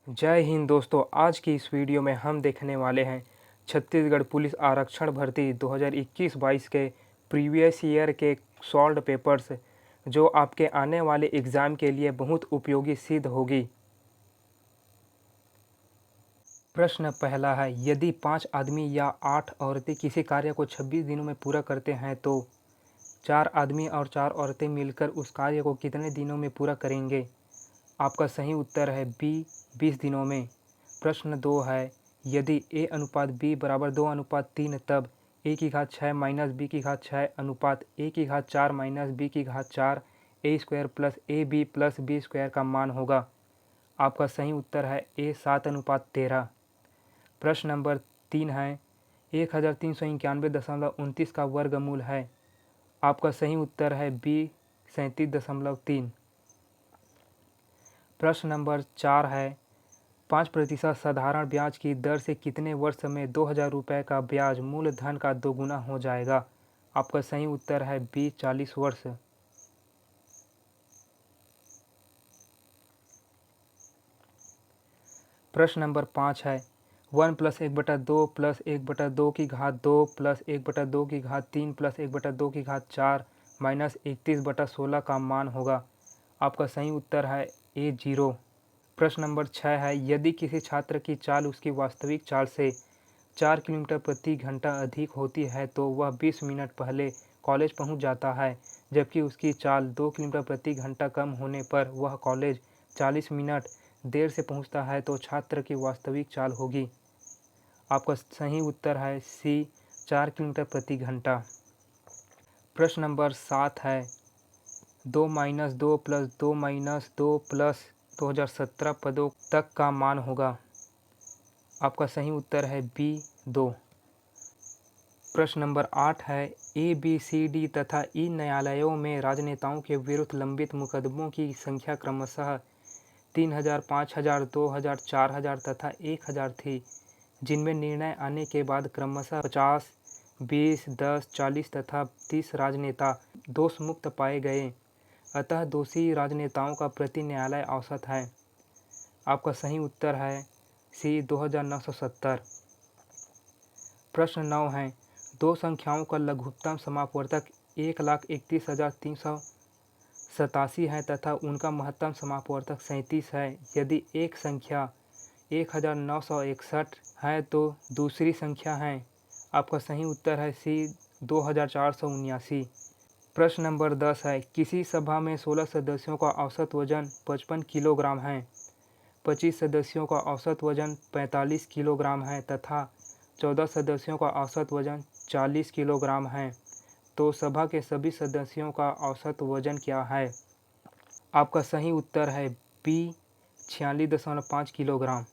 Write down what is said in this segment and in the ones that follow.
जय हिंद दोस्तों। आज की इस वीडियो में हम देखने वाले हैं छत्तीसगढ़ पुलिस आरक्षण भर्ती 2021-22 के प्रीवियस ईयर के सॉल्व्ड पेपर्स, जो आपके आने वाले एग्ज़ाम के लिए बहुत उपयोगी सिद्ध होगी। प्रश्न पहला है, यदि 5 आदमी या 8 औरतें किसी कार्य को 26 दिनों में पूरा करते हैं तो 4 आदमी और 4 औरतें मिलकर उस कार्य को कितने दिनों में पूरा करेंगे? आपका सही उत्तर है बी, 20 दिनों में। प्रश्न 2 है, यदि ए अनुपात बी बराबर 2:3 तब ए की घात 6 माइनस बी की घात 6 अनुपात ए की घात 4 माइनस बी की घात 4 ए स्क्वायर प्लस बी स्क्वायर का मान होगा। आपका सही उत्तर है ए, 7:13। प्रश्न नंबर 3 है, 1391.29 का वर्गमूल है। आपका सही उत्तर है बी, 37.3। प्रश्न नंबर 4 है, 5% साधारण ब्याज की दर से कितने वर्ष में 2000 रुपये का ब्याज मूलधन का दोगुना हो जाएगा? आपका सही उत्तर है बी, 40 वर्ष। प्रश्न नंबर 5 है, 1 + 1/2 + 1/2 की घात 2 + 1/2 की घात 3 + 1/2 की घात 4 माइनस 31/16 का मान होगा। आपका सही उत्तर है ए, 0। प्रश्न नंबर 6 है, यदि किसी छात्र की चाल उसकी वास्तविक चाल से 4 किलोमीटर प्रति घंटा अधिक होती है तो वह 20 मिनट पहले कॉलेज पहुंच जाता है, जबकि उसकी चाल 2 किलोमीटर प्रति घंटा कम होने पर वह कॉलेज 40 मिनट देर से पहुंचता है, तो छात्र की वास्तविक चाल होगी। आपका सही उत्तर है सी, 4 किलोमीटर प्रति घंटा। प्रश्न नंबर 7 है, 2 - 2 + 2 - 2 + 2017 पदों तक का मान होगा। आपका सही उत्तर है बी, 2। प्रश्न नंबर 8 है, ए, बी, सी, डी तथा ई न्यायालयों में राजनेताओं के विरुद्ध लंबित मुकदमों की संख्या क्रमशः 3000, 5000, 2000, 4000 तथा 1000 थी, जिनमें निर्णय आने के बाद क्रमशः 50, 20, 10, 40 तथा 30 राजनेता दोष मुक्त पाए गए। अतः दोषी राजनेताओं का प्रति न्यायालय औसत है। आपका सही उत्तर है सी, 2970। प्रश्न 9 है, दो संख्याओं का लघुत्तम समापवर्तक 1,31,387 है तथा उनका महत्तम समापवर्तक 37 है। यदि एक संख्या 1961 है तो दूसरी संख्या है। आपका सही उत्तर है सी, 2479। प्रश्न नंबर 10 है, किसी सभा में 16 सदस्यों का औसत वजन 55 किलोग्राम है, 25 सदस्यों का औसत वजन 45 किलोग्राम है तथा 14 सदस्यों का औसत वजन 40 किलोग्राम है, तो सभा के सभी सदस्यों का औसत वजन क्या है? आपका सही उत्तर है बी, 46.5 किलोग्राम।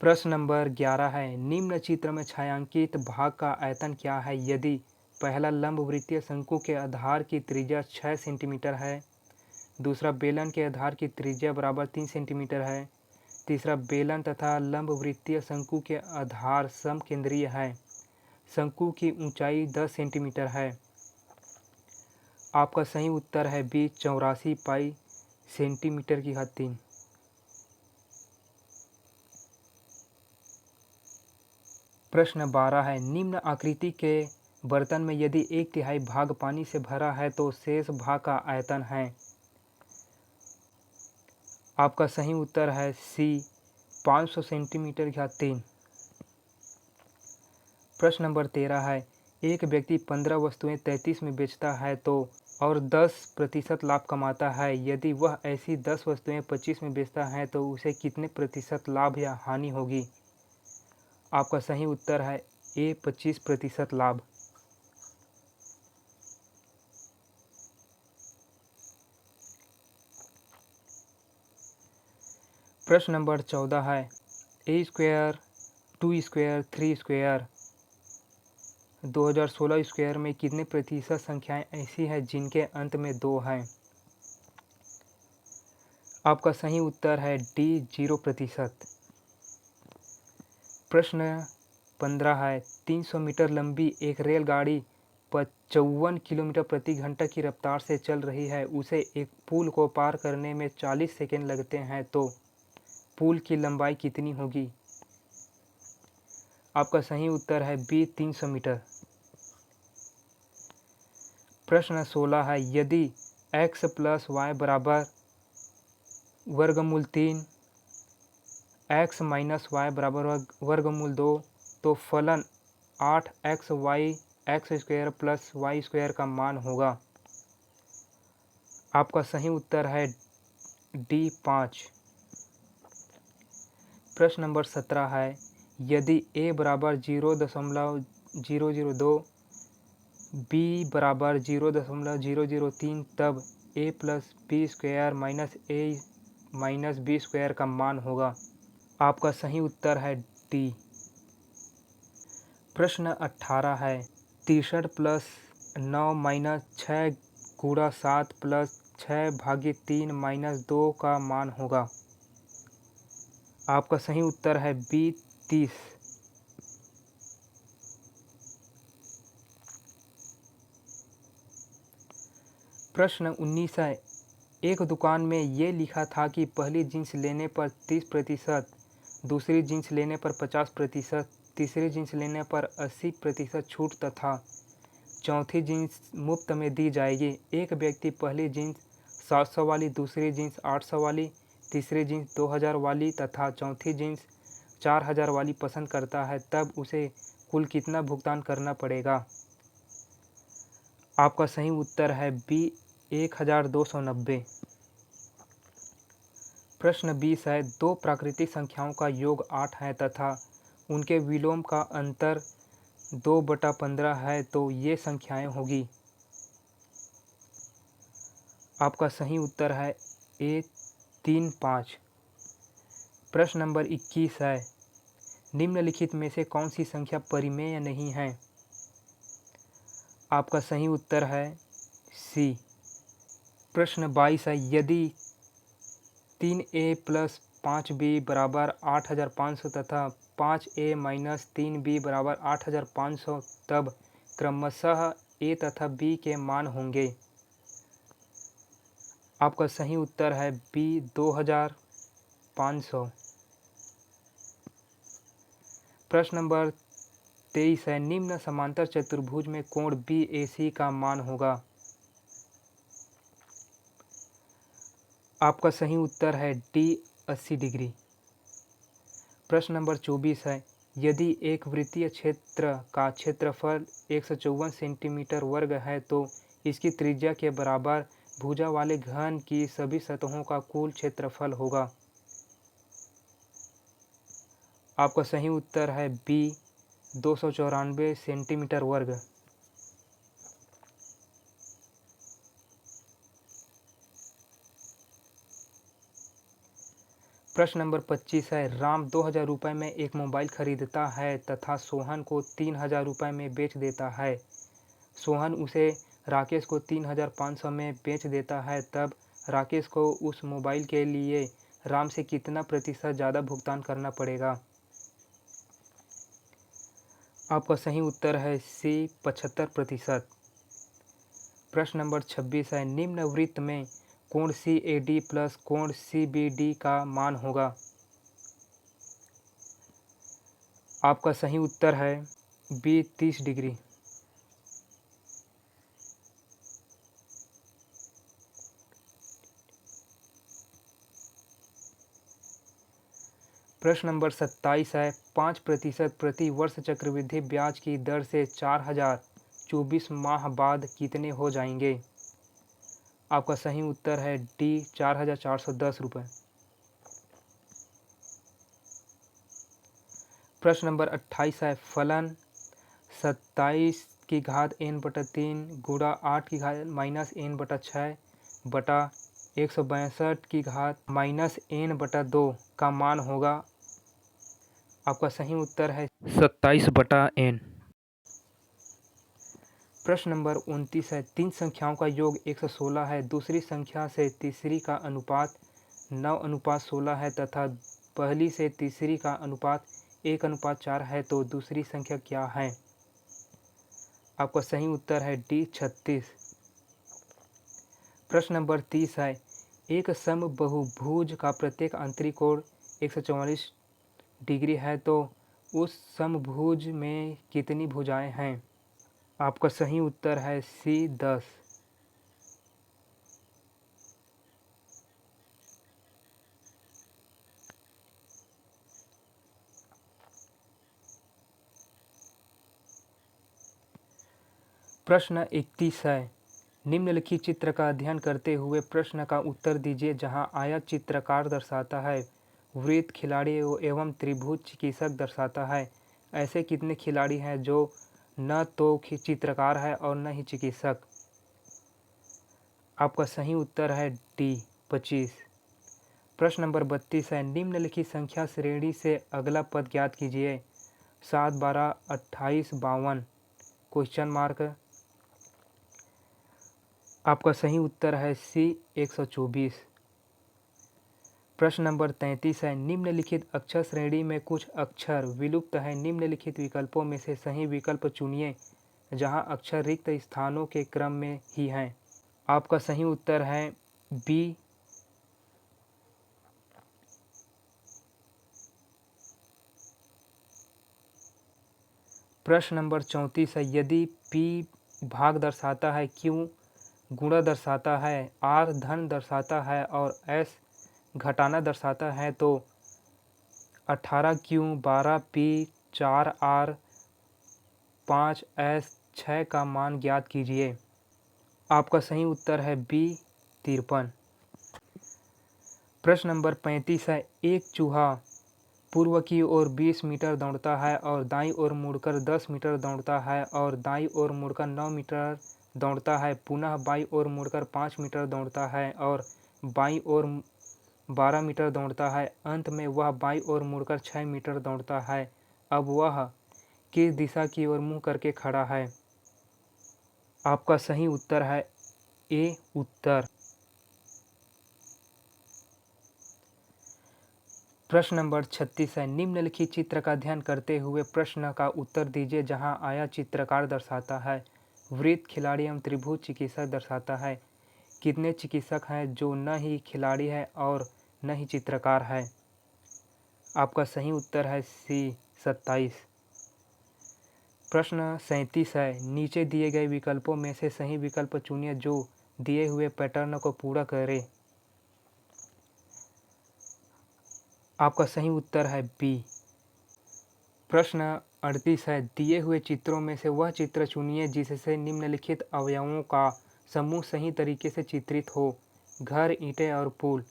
प्रश्न नंबर 11 है, निम्न चित्र में छायांकित भाग का आयतन क्या है यदि पहला लंबवृत्तीय शंकु के आधार की त्रिज्या 6 सेंटीमीटर है, दूसरा बेलन के आधार की त्रिज्या बराबर 3 सेंटीमीटर है, तीसरा बेलन तथा लंबवृत्तीय शंकु के आधार समकेंद्रीय है, शंकु की ऊंचाई 10 सेंटीमीटर है। आपका सही उत्तर है बी, 84 पाई सेंटीमीटर की घात 3। प्रश्न 12 है, निम्न आकृति के बर्तन में यदि 1/3 भाग पानी से भरा है तो शेष भाग का आयतन है। आपका सही उत्तर है सी, 500 सेंटीमीटर की घात 3। प्रश्न नंबर 13 है, एक व्यक्ति 15 वस्तुएं 33 में बेचता है तो और 10% लाभ कमाता है। यदि वह ऐसी 10 वस्तुएं 25 में बेचता है तो उसे कितने प्रतिशत लाभ या हानि होगी? आपका सही उत्तर है ए, 25% लाभ। प्रश्न नंबर 14 है, ए स्क्वायर 2 स्क्वायर 3 स्क्वायर 2016 स्क्वायर में कितने प्रतिशत संख्याएं ऐसी हैं जिनके अंत में 2 हैं? आपका सही उत्तर है डी, 0%। प्रश्न 15 है, 300 मीटर लंबी एक रेलगाड़ी 54 किलोमीटर प्रति घंटा की रफ्तार से चल रही है, उसे एक पुल को पार करने में 40 सेकंड लगते हैं, तो पुल की लंबाई कितनी होगी? आपका सही उत्तर है बी 300 मीटर। प्रश्न 16 है, यदि x प्लस वाई बराबर वर्गमूल 3, x माइनस वाई बराबर वर्गमूल 2, तो फलन 8xy x square plus y square का मान होगा। आपका सही उत्तर है डी 5। प्रश्न नंबर 17 है, यदि a बराबर 0.002, b बराबर 0.003, तब a plus b square minus a minus b square का मान होगा। आपका सही उत्तर है डी। प्रश्न 18 है, 63 प्लस 9 माइनस 6 गुणा 7 प्लस 6/3 माइनस 2 का मान होगा। आपका सही उत्तर है बी 30। प्रश्न 19 है, एक दुकान में ये लिखा था कि पहली जींस लेने पर 30%, दूसरी जींस लेने पर 50%, तीसरी जींस लेने पर 80% छूट तथा चौथी जींस मुफ्त में दी जाएगी। एक व्यक्ति पहली जींस 700 वाली, दूसरी जींस 800 वाली, तीसरी जींस 2000 वाली तथा चौथी जींस 4000 वाली पसंद करता है, तब उसे कुल कितना भुगतान करना पड़ेगा? आपका सही उत्तर है बी 1290। प्रश्न 20 है, दो प्राकृतिक संख्याओं का योग 8 है तथा उनके विलोम का अंतर 2/15 है, तो ये संख्याएं होगी। आपका सही उत्तर है ए 3, 5। प्रश्न नंबर 21 है, निम्नलिखित में से कौन सी संख्या परिमेय नहीं है? आपका सही उत्तर है सी। प्रश्न 22 है, यदि 3a प्लस 5b बराबर 8500 तथा 5a माइनस 3b बराबर 8500, तब क्रमशः a तथा b के मान होंगे। आपका सही उत्तर है बी 2500। प्रश्न नंबर 23 है, निम्न समांतर चतुर्भुज में कोण BAC का मान होगा। आपका सही उत्तर है डी 80 डिग्री। प्रश्न नंबर 24 है, यदि एक वृत्तीय क्षेत्र का क्षेत्रफल 154 सेंटीमीटर वर्ग है, तो इसकी त्रिज्या के बराबर भुजा वाले घन की सभी सतहों का कुल क्षेत्रफल होगा। आपका सही उत्तर है बी 294 सेंटीमीटर वर्ग। प्रश्न नंबर 25 है, राम 2000 रुपये में एक मोबाइल खरीदता है तथा सोहन को 3000 रुपये में बेच देता है। सोहन उसे राकेश को 3500 में बेच देता है, तब राकेश को उस मोबाइल के लिए राम से कितना प्रतिशत ज़्यादा भुगतान करना पड़ेगा? आपका सही उत्तर है सी 75%। प्रश्न नंबर 26 है, निम्न वृत्त में कोण CAD प्लस कोण CBD का मान होगा। आपका सही उत्तर है बी 30 डिग्री। प्रश्न नंबर 27 है, 5% प्रति वर्ष चक्रवृद्धि ब्याज की दर से 4024 माह बाद कितने हो जाएंगे? आपका सही उत्तर है डी 4410 रुपये। प्रश्न नंबर 28 है, फलन 27 की घात n/3 गुणा 8 की घात माइनस n/6 बटा 162 की घात माइनस n/2 का मान होगा। आपका सही उत्तर है 27/n। प्रश्न नंबर 29 है, तीन संख्याओं का योग 116 है, दूसरी संख्या से तीसरी का अनुपात 9:16 है तथा पहली से तीसरी का अनुपात 1:4 है, तो दूसरी संख्या क्या है? आपका सही उत्तर है डी 36। प्रश्न नंबर 30 है, एक समबहुभुज का प्रत्येक आंतरिक कोण 144 डिग्री है तो उस समभुज में कितनी भुजाएं हैं? आपका सही उत्तर है सी 10। प्रश्न 31 है, निम्नलिखित चित्र का अध्ययन करते हुए प्रश्न का उत्तर दीजिए जहां आयत चित्रकार दर्शाता है, वृत्त खिलाड़ी एवं त्रिभुज चिकित्सक दर्शाता है। ऐसे कितने खिलाड़ी हैं जो न तो चित्रकार है और न ही चिकित्सक? आपका सही उत्तर है डी 25। प्रश्न नंबर 32 है, निम्नलिखित संख्या श्रेणी से अगला पद ज्ञात कीजिए। 7, 12, 28, 52 क्वेश्चन मार्क। आपका सही उत्तर है सी 124। प्रश्न नंबर 33 है, निम्नलिखित अक्षर श्रेणी में कुछ अक्षर विलुप्त हैं, निम्नलिखित विकल्पों में से सही विकल्प चुनिए जहां अक्षर रिक्त स्थानों के क्रम में ही हैं। आपका सही उत्तर है बी। प्रश्न नंबर 34 है, यदि P भाग दर्शाता है, Q गुणा दर्शाता है, R धन दर्शाता है और S घटाना दर्शाता है तो 18Q 12P 4R 5S 6 का मान ज्ञात कीजिए। आपका सही उत्तर है बी 53। प्रश्न नंबर 35 है, एक चूहा पूर्व की ओर 20 मीटर दौड़ता है और दाईं ओर मुड़कर 10 मीटर दौड़ता है और दाईं ओर मुड़कर 9 मीटर दौड़ता है, पुनः बाईं ओर मुड़कर 5 मीटर दौड़ता है और बाईं ओर 12 मीटर दौड़ता है। अंत में वह बाईं ओर मुड़कर 6 मीटर दौड़ता है। अब वह किस दिशा की ओर मुँह करके खड़ा है? आपका सही उत्तर है ए उत्तर। प्रश्न नंबर 36 है, निम्नलिखित चित्र का अध्ययन करते हुए प्रश्न का उत्तर दीजिए जहां आया चित्रकार दर्शाता है, वृत्त खिलाड़ी एवं त्रिभुज चिकित्सक दर्शाता है। कितने चिकित्सक हैं जो न ही खिलाड़ी है और न ही चित्रकार है? आपका सही उत्तर है सी 27। प्रश्न 37 है, नीचे दिए गए विकल्पों में से सही विकल्प चुनिए जो दिए हुए पैटर्न को पूरा करे। आपका सही उत्तर है बी। प्रश्न 38 है, दिए हुए चित्रों में से वह चित्र चुनिए जिससे निम्नलिखित अवयवों का समूह सही तरीके से चित्रित हो, घर, ईंटें और पुल।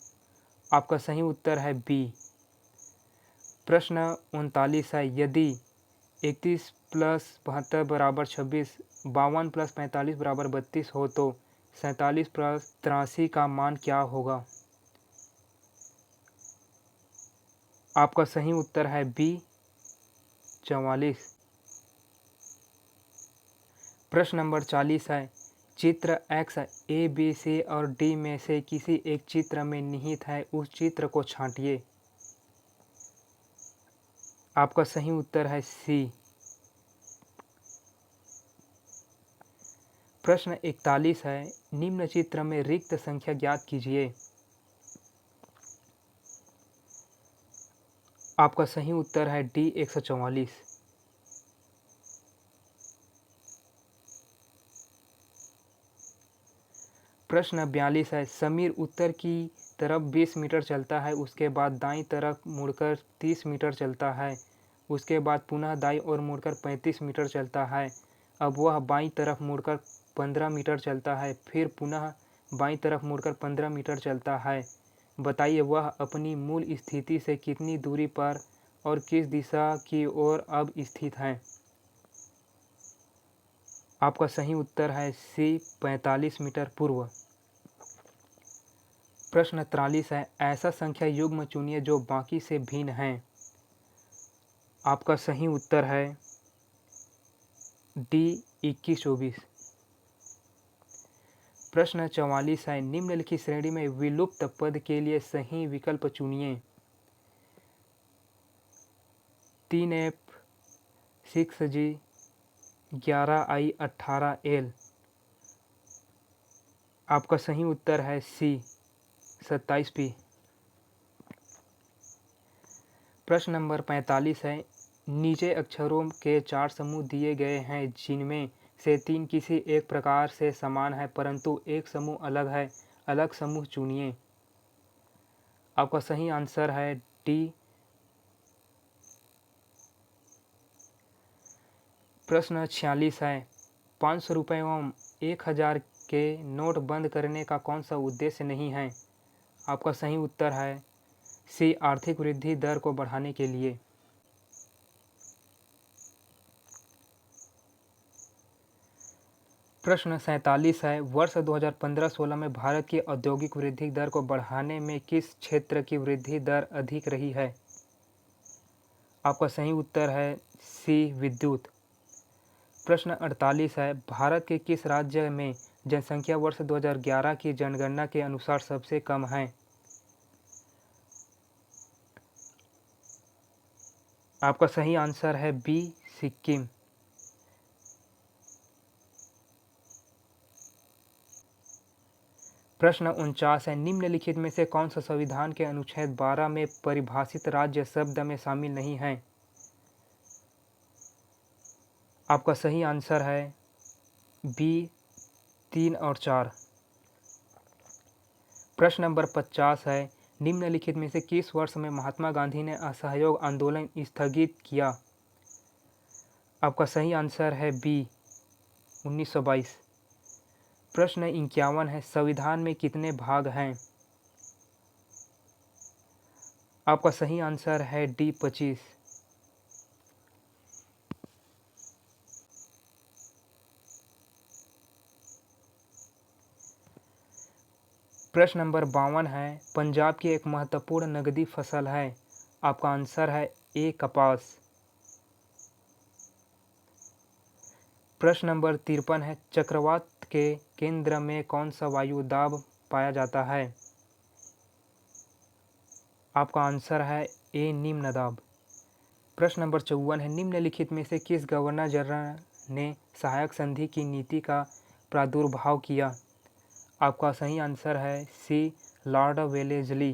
आपका सही उत्तर है बी। प्रश्न 39 है, यदि 31 + 72 = 26, 52 + 45 = 32 हो तो 47 + 83 का मान क्या होगा? आपका सही उत्तर है बी 44। प्रश्न नंबर 40 है, चित्र एक्स ए बी सी और डी में से किसी एक चित्र में निहित है, उस चित्र को छांटिए। आपका सही उत्तर है सी। प्रश्न 41 है, निम्न चित्र में रिक्त संख्या ज्ञात कीजिए। आपका सही उत्तर है डी 144। प्रश्न 42 है, समीर उत्तर की तरफ 20 मीटर चलता है, उसके बाद दाईं तरफ मुड़कर 30 मीटर चलता है, उसके बाद पुनः दाईं ओर मुड़कर 35 मीटर चलता है। अब वह बाईं तरफ मुड़कर 15 मीटर चलता है, फिर पुनः बाईं तरफ मुड़कर 15 मीटर चलता है। बताइए वह अपनी मूल स्थिति से कितनी दूरी पर और किस दिशा की ओर अब स्थित है? आपका सही उत्तर है सी 45 मीटर पूर्व। प्रश्न 43 है, ऐसा संख्या युग्म चुनिए जो बाकी से भिन्न है। आपका सही उत्तर है डी 21-24। प्रश्न 44 है, निम्नलिखित श्रेणी में विलुप्त पद के लिए सही विकल्प चुनिए। 3F 6G 11I 18L। आपका सही उत्तर है सी 27P। प्रश्न नंबर 45 है, नीचे अक्षरों के 4 समूह दिए गए हैं जिनमें से 3 किसी एक प्रकार से समान है परंतु एक समूह अलग है, अलग समूह चुनिए। आपका सही आंसर है डी। प्रश्न 46 है, 500 रुपये एवं 1000 के नोट बंद करने का कौन सा उद्देश्य नहीं है। आपका सही उत्तर है सी आर्थिक वृद्धि दर को बढ़ाने के लिए। प्रश्न 47 है, वर्ष 2015-16 में भारत की औद्योगिक वृद्धि दर को बढ़ाने में किस क्षेत्र की वृद्धि दर अधिक रही है। आपका सही उत्तर है सी विद्युत। प्रश्न 48 है, भारत के किस राज्य में जनसंख्या वर्ष 2011 की जनगणना के अनुसार सबसे कम है। आपका सही आंसर है बी सिक्किम। प्रश्न 49 है, निम्नलिखित में से कौन सा संविधान के अनुच्छेद 12 में परिभाषित राज्य शब्द में शामिल नहीं है। आपका सही आंसर है बी 3 और 4। प्रश्न नंबर 50 है, निम्नलिखित में से किस वर्ष में महात्मा गांधी ने असहयोग आंदोलन स्थगित किया। आपका सही आंसर है बी 1922। प्रश्न 51 है, संविधान में कितने भाग हैं। आपका सही आंसर है डी 25। प्रश्न नंबर 52 है, पंजाब की एक महत्वपूर्ण नकदी फसल है। आपका आंसर है ए कपास। प्रश्न नंबर 53 है, चक्रवात के केंद्र में कौन सा वायु दाब पाया जाता है। आपका आंसर है ए निम्न दाब। प्रश्न नंबर 54 है, निम्नलिखित में से किस गवर्नर जनरल ने सहायक संधि की नीति का प्रादुर्भाव किया। आपका सही आंसर है सी लॉर्ड वेलेस्ली।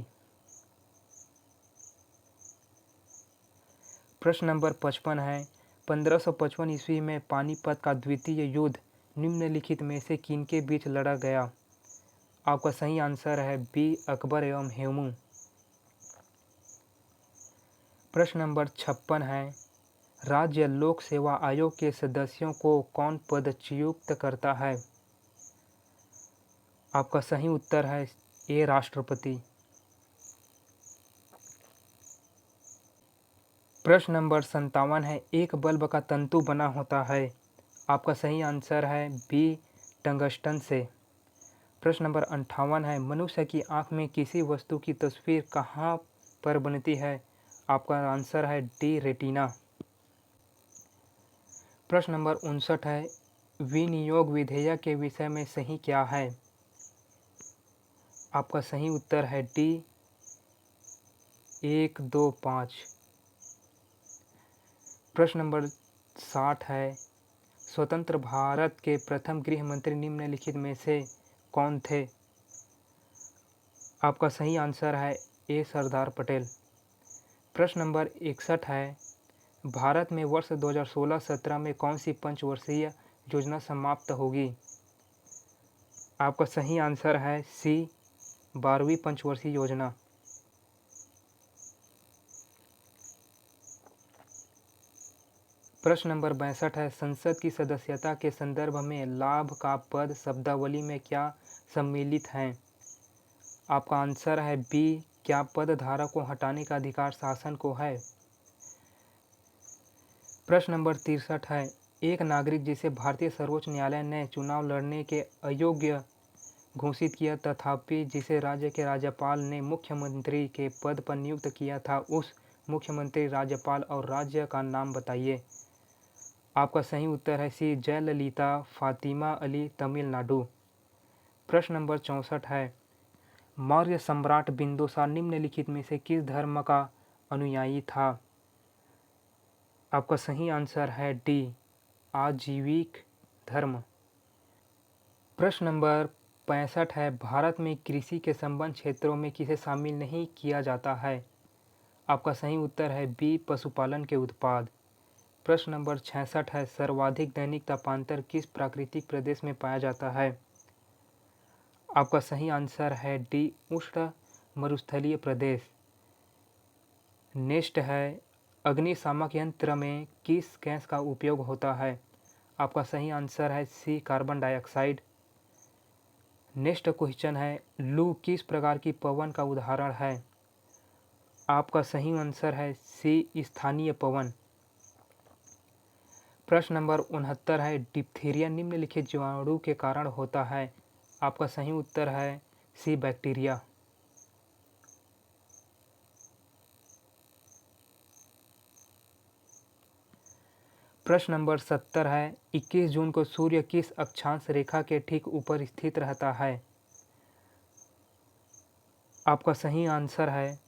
प्रश्न नंबर 55 है, 1555 ईस्वी में पानीपत का द्वितीय युद्ध निम्नलिखित में से किनके बीच लड़ा गया। आपका सही आंसर है बी अकबर एवं हुमायूं। प्रश्न नंबर 56 है, राज्य लोक सेवा आयोग के सदस्यों को कौन पदच्युत करता है। आपका सही उत्तर है ए राष्ट्रपति। प्रश्न नंबर 57 है, एक बल्ब का तंतु बना होता है। आपका सही आंसर है बी टंगस्टन से। प्रश्न नंबर 58 है, मनुष्य की आँख में किसी वस्तु की तस्वीर कहाँ पर बनती है। आपका आंसर है डी रेटिना। प्रश्न नंबर 59 है, विनियोग विधेयक के विषय में सही क्या है। आपका सही उत्तर है डी 1, 2, 5। प्रश्न नंबर 60 है, स्वतंत्र भारत के प्रथम गृह मंत्री निम्नलिखित में से कौन थे। आपका सही आंसर है ए सरदार पटेल। प्रश्न नंबर 61 है, भारत में वर्ष 2016-17 में कौन सी पंचवर्षीय योजना समाप्त होगी। आपका सही आंसर है सी 12वीं पंचवर्षीय योजना। प्रश्न नंबर 62 है, संसद की सदस्यता के संदर्भ में लाभ का पद शब्दावली में क्या सम्मिलित है। आपका आंसर है बी क्या पद धारक को हटाने का अधिकार शासन को है। प्रश्न नंबर 63 है, एक नागरिक जिसे भारतीय सर्वोच्च न्यायालय ने चुनाव लड़ने के अयोग्य घोषित किया तथापि जिसे राज्य के राज्यपाल ने मुख्यमंत्री के पद पर नियुक्त किया था, उस मुख्यमंत्री राज्यपाल और राज्य का नाम बताइए। आपका सही उत्तर है सी जयललिता फातिमा अली तमिलनाडु। प्रश्न नंबर 64 है, मौर्य सम्राट बिंदुसार निम्नलिखित में से किस धर्म का अनुयायी था। आपका सही आंसर है डी आजीविक धर्म। प्रश्न नंबर 65 है, भारत में कृषि के संबद्ध क्षेत्रों में किसे शामिल नहीं किया जाता है? आपका सही उत्तर है बी, पशुपालन के उत्पाद। प्रश्न नंबर 66 है, सर्वाधिक दैनिक तापांतर किस प्राकृतिक प्रदेश में पाया जाता है? आपका सही आंसर है डी, उष्ण मरुस्थलीय प्रदेश। नेक्स्ट है, अग्निशामक यंत्र में किस गैस का उपयोग होता है? आपका सही आंसर है सी, कार्बन डाइऑक्साइड। नेक्स्ट क्वेश्चन है, लू किस प्रकार की पवन का उदाहरण है? आपका सही आंसर है सी, स्थानीय पवन। प्रश्न नंबर 69 है, डिप्थीरिया निम्नलिखित जीवाणु के कारण होता है? आपका सही उत्तर है सी, बैक्टीरिया। प्रश्न नंबर 70 है, 21 जून को सूर्य किस अक्षांश रेखा के ठीक ऊपर स्थित रहता है? आपका सही आंसर है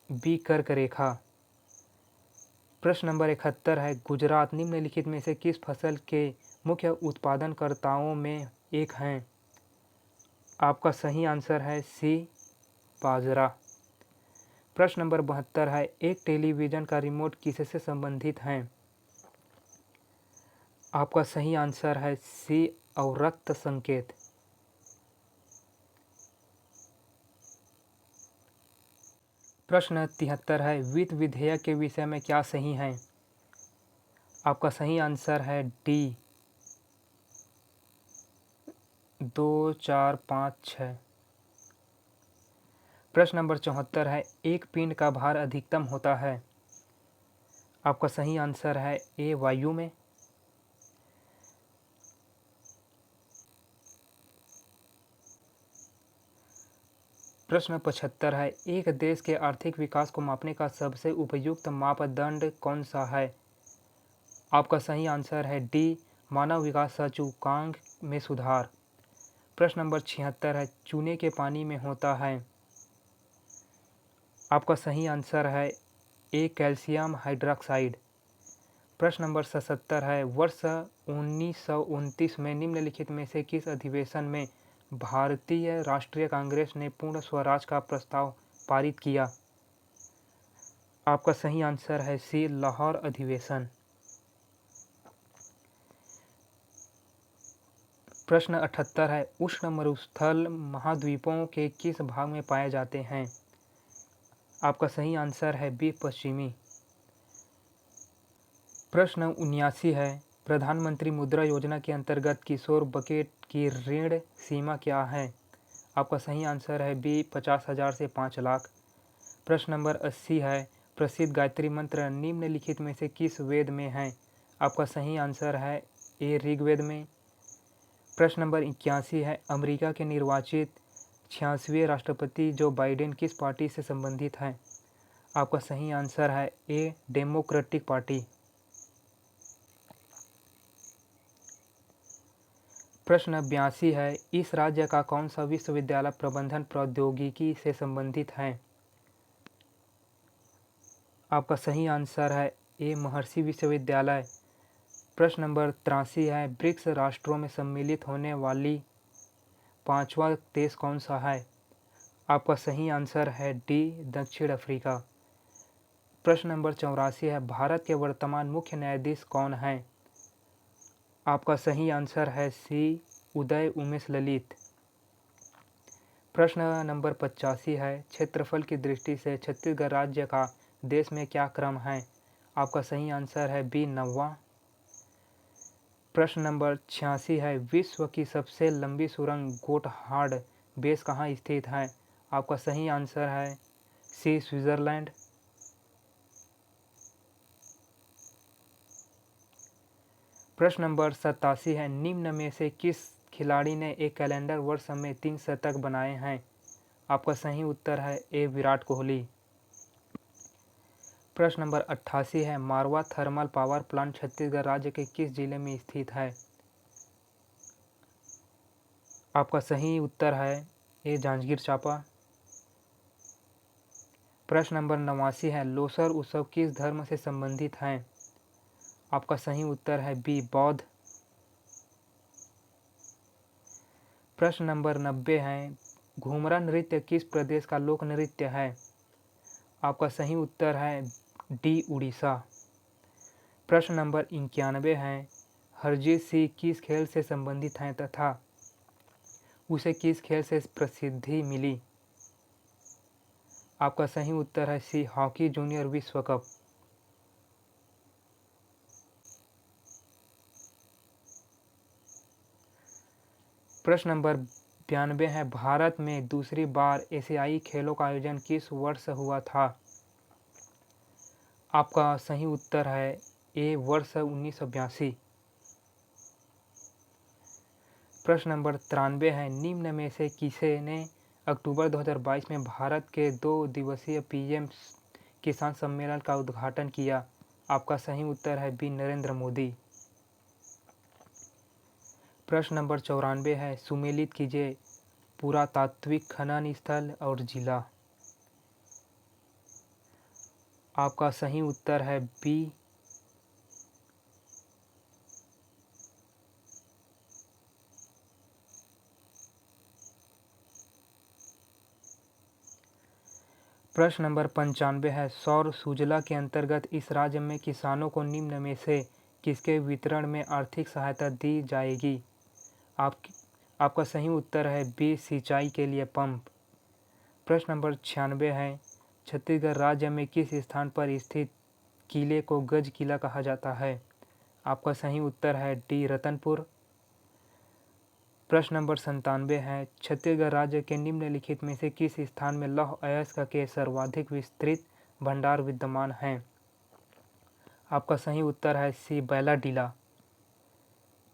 बी, कर्क रेखा। प्रश्न नंबर 71 है, गुजरात निम्नलिखित में से किस फसल के मुख्य उत्पादनकर्ताओं में एक हैं? आपका सही आंसर है सी, बाजरा। प्रश्न नंबर 72 है, एक टेलीविज़न का रिमोट किससे संबंधित है? आपका सही आंसर है सी, अवरक्त संकेत। प्रश्न 73 है, वित्त विधेयक के विषय में क्या सही है? आपका सही आंसर है डी, 2, 4, 5, 6। प्रश्न नंबर 74 है, एक पिंड का भार अधिकतम होता है? आपका सही आंसर है ए, वायु में। प्रश्न 75 है, एक देश के आर्थिक विकास को मापने का सबसे उपयुक्त मापदंड कौन सा है? आपका सही आंसर है डी, मानव विकास सूचकांक में सुधार। प्रश्न नंबर 76 है, चूने के पानी में होता है? आपका सही आंसर है ए, कैल्शियम हाइड्रॉक्साइड। प्रश्न नंबर 77 है, वर्ष 1929 में निम्नलिखित में से किस अधिवेशन में भारतीय राष्ट्रीय कांग्रेस ने पूर्ण स्वराज का प्रस्ताव पारित किया? आपका सही आंसर है सी, लाहौर अधिवेशन। प्रश्न 78 है, उष्ण मरुस्थल महाद्वीपों के किस भाग में पाए जाते हैं? आपका सही आंसर है बी, पश्चिमी। प्रश्न 79 है, प्रधानमंत्री मुद्रा योजना के अंतर्गत किशोर बकेट की ऋण सीमा क्या है? आपका सही आंसर है बी, 50,000 से 5 लाख। प्रश्न नंबर 80 है, प्रसिद्ध गायत्री मंत्र निम्नलिखित में से किस वेद में है? आपका सही आंसर है ए, ऋग्वेद में। प्रश्न नंबर 81 है, अमेरिका के निर्वाचित 86वें राष्ट्रपति जो बाइडेन किस पार्टी से संबंधित हैं? आपका सही आंसर है ए, डेमोक्रेटिक पार्टी। प्रश्न 82 है, इस राज्य का कौन सा विश्वविद्यालय प्रबंधन प्रौद्योगिकी से संबंधित है? आपका सही आंसर है ए, महर्षि विश्वविद्यालय। प्रश्न नंबर 83 है, ब्रिक्स राष्ट्रों में सम्मिलित होने वाली 5वां देश कौन सा है? आपका सही आंसर है डी, दक्षिण अफ्रीका। प्रश्न नंबर 84 है, भारत के वर्तमान मुख्य न्यायाधीश कौन हैं? आपका सही आंसर है सी, उदय उमेश ललित। प्रश्न नंबर 85 है, क्षेत्रफल की दृष्टि से छत्तीसगढ़ राज्य का देश में क्या क्रम है? आपका सही आंसर है बी, 9वां। प्रश्न नंबर 86 है, विश्व की सबसे लंबी सुरंग गोटहार्ड बेस कहाँ स्थित है? आपका सही आंसर है सी, स्विट्जरलैंड। प्रश्न नंबर 87 है, निम्न में से किस खिलाड़ी ने एक कैलेंडर वर्ष में 3 शतक बनाए हैं? आपका सही उत्तर है ए, विराट कोहली। प्रश्न नंबर 88 है, मारवा थर्मल पावर प्लांट छत्तीसगढ़ राज्य के किस जिले में स्थित है? आपका सही उत्तर है ए, जांजगीर चांपा। प्रश्न नंबर 89 है, लोसर उत्सव किस धर्म से संबंधित है? आपका सही उत्तर है बी बौद्ध। प्रश्न नंबर 90 है, घूमरा नृत्य किस प्रदेश का लोक नृत्य है? आपका सही उत्तर है डी उड़ीसा। प्रश्न नंबर 91 है, हरजीत सिंह किस खेल से संबंधित हैं तथा उसे किस खेल से प्रसिद्धि मिली? आपका सही उत्तर है सी हॉकी जूनियर विश्व कप। प्रश्न नंबर 92 है, भारत में दूसरी बार एशियाई खेलों का आयोजन किस वर्ष हुआ था? आपका सही उत्तर है ए वर्ष 1982। प्रश्न नंबर 93 है, निम्न में से किसे ने अक्टूबर 2022 में भारत के 2 दिवसीय पीएम किसान सम्मेलन का उद्घाटन किया? आपका सही उत्तर है बी नरेंद्र मोदी। प्रश्न नंबर 94 है, सुमेलित कीजिए पुरातात्विक खनन स्थल और जिला। आपका सही उत्तर है बी प्रश्न नंबर 95 है, सौर सूजला के अंतर्गत इस राज्य में किसानों को निम्न में से किसके वितरण में आर्थिक सहायता दी जाएगी? आपका सही उत्तर है बी सिंचाई के लिए पंप। प्रश्न नंबर 96 है, छत्तीसगढ़ राज्य में किस स्थान पर स्थित किले को गज किला कहा जाता है? आपका सही उत्तर है डी रतनपुर। प्रश्न नंबर 97 है, छत्तीसगढ़ राज्य के निम्नलिखित में से किस स्थान में लौह अयस्क के सर्वाधिक विस्तृत भंडार विद्यमान हैं? आपका सही उत्तर है सी बैलाडीला।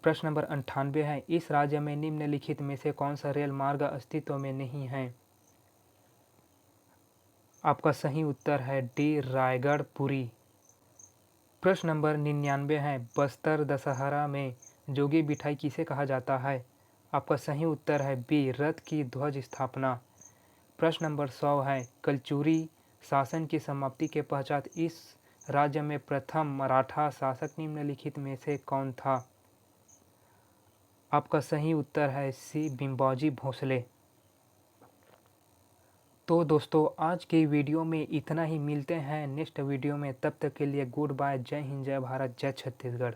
प्रश्न नंबर 98 है, इस राज्य में निम्नलिखित में से कौन सा रेल मार्ग अस्तित्व में नहीं है? आपका सही उत्तर है डी रायगढ़ पुरी। प्रश्न नंबर 99 है, बस्तर दशहरा में जोगी बिठाई किसे कहा जाता है? आपका सही उत्तर है बी रथ की ध्वज स्थापना। प्रश्न नंबर 100 है, कलचुरी शासन की समाप्ति के पश्चात इस राज्य में प्रथम मराठा शासक निम्नलिखित में से कौन था? आपका सही उत्तर है सी बिंबाजी भोसले। तो दोस्तों आज की वीडियो में इतना ही, मिलते हैं नेक्स्ट वीडियो में, तब तक के लिए गुड बाय, जय हिंद, जय भारत, जय छत्तीसगढ़।